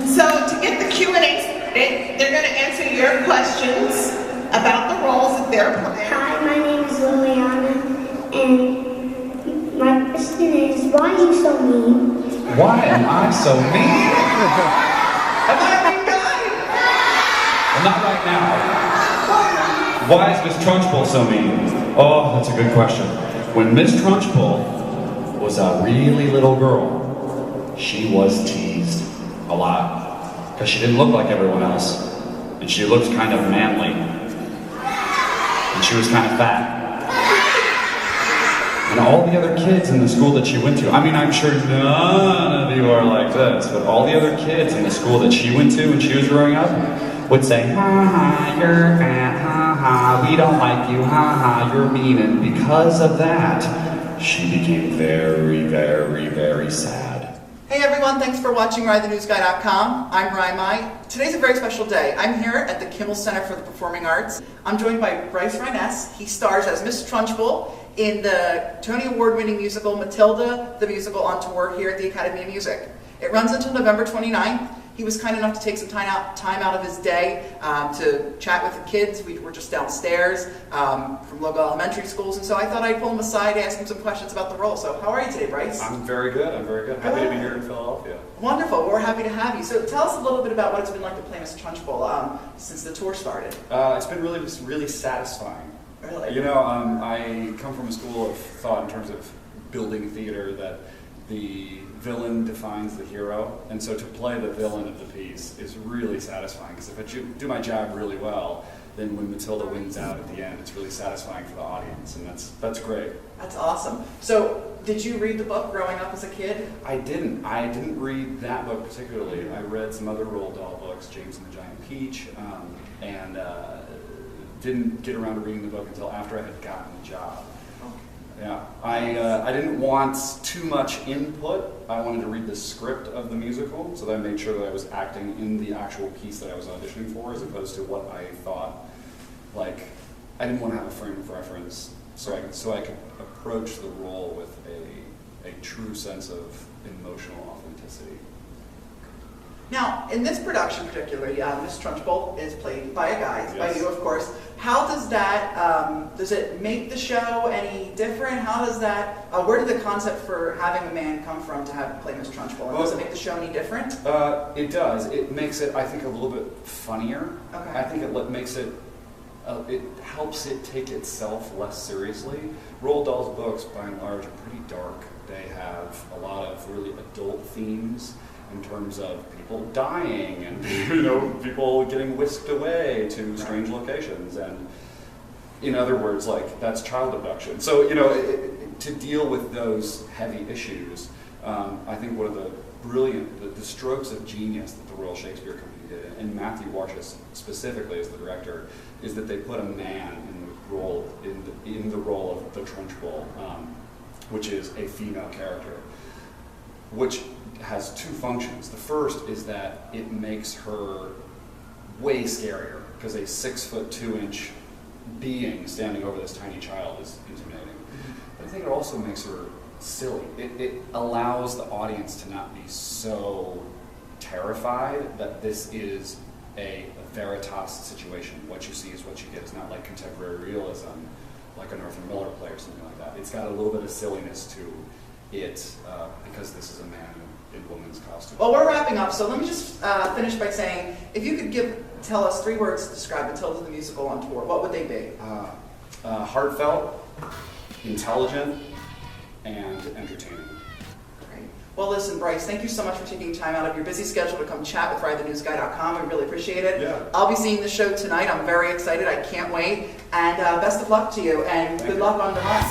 So to get the Q&A started, they're going to answer your questions about the roles that they're playing. Hi, my name is Liliana, and my question is, why are you so mean? Why am I so mean? Am I a mean guy? Well, not right now. Why is Miss Trunchbull so mean? Oh, that's a good question. When Miss Trunchbull was a really little girl, she was teased a lot because she didn't look like everyone else, and she looked kind of manly, and she was kind of fat. And all the other kids in the school that she went to, I mean, I'm sure none of you are like this, but all the other kids in the school that she went to when she was growing up would say, ha ha, you're fat, ha ha, we don't like you, ha ha, you're mean. And because of that, she became very, very, very sad. Hey everyone, thanks for watching RideTheNewsGuy.com. I'm Raimai. Today's a very special day. I'm here at the Kimmel Center for the Performing Arts. I'm joined by Bryce Rhiness. He stars as Miss Trunchbull in the Tony Award-winning musical Matilda the Musical on tour here at the Academy of Music. It runs until November 29th. He was kind enough to take some time out of his day to chat with the kids. We were just downstairs from local elementary schools, and so I thought I'd pull him aside, ask him some questions about the role. So how are you today, Bryce? I'm very good, Happy to be here in Philadelphia. Wonderful, we're happy to have you. So tell us a little bit about what it's been like to play Miss Trunchbull since the tour started. It's been really satisfying. Really? You know, I come from a school of thought in terms of building theater that the villain defines the hero, and so to play the villain of the piece is really satisfying, because if I do my job really well, then when Matilda wins out at the end, it's really satisfying for the audience, and that's great. That's awesome. So did you read the book growing up as a kid? I didn't read that book particularly. I read some other Roald Dahl books, James and the Giant Peach, and didn't get around to reading the book until after I had gotten the job. Yeah, I didn't want too much input. I wanted to read the script of the musical, so that I made sure that I was acting in the actual piece that I was auditioning for, as opposed to what I thought. Like, I didn't want to have a frame of reference, so I could approach the role with a true sense of emotional authenticity. Now, in this production particularly, Miss Trunchbull is played by a guy, by Yes. you of course. How does that, does it make the show any different? How does that, where did the concept for having a man come from to have play Miss Trunchbull? And does it make the show any different? It does. It makes it, I think, a little bit funnier. Okay. I think it makes it, it helps it take itself less seriously. Roald Dahl's books, by and large, are pretty dark. They have a lot of really adult themes in terms of people dying and people getting whisked away to strange locations, and in other words, like, that's child abduction. So to deal with those heavy issues, I think one of the brilliant, the strokes of genius that the Royal Shakespeare Company did, and Matthew Warchus specifically as the director, is that they put a man in the role of the Trunchbull, which is a female character, which has two functions. The first is that it makes her way scarier, because a 6'2" being standing over this tiny child is intimidating. But I think it also makes her silly. It allows the audience to not be so terrified that this is a veritas situation. What you see is what you get. It's not like contemporary realism, like an Arthur Miller play or something like that. It's got a little bit of silliness to it, because this is a man in woman's costume. Well, we're wrapping up, so let me just finish by saying, if you could tell us 3 words to describe Matilda the Musical on tour, what would they be? Heartfelt, intelligent, and entertaining. Great. Well, listen, Bryce, thank you so much for taking time out of your busy schedule to come chat with RideTheNewsGuy.com. We really appreciate it. Yeah. I'll be seeing the show tonight. I'm very excited. I can't wait. And best of luck to you, and good luck on the run.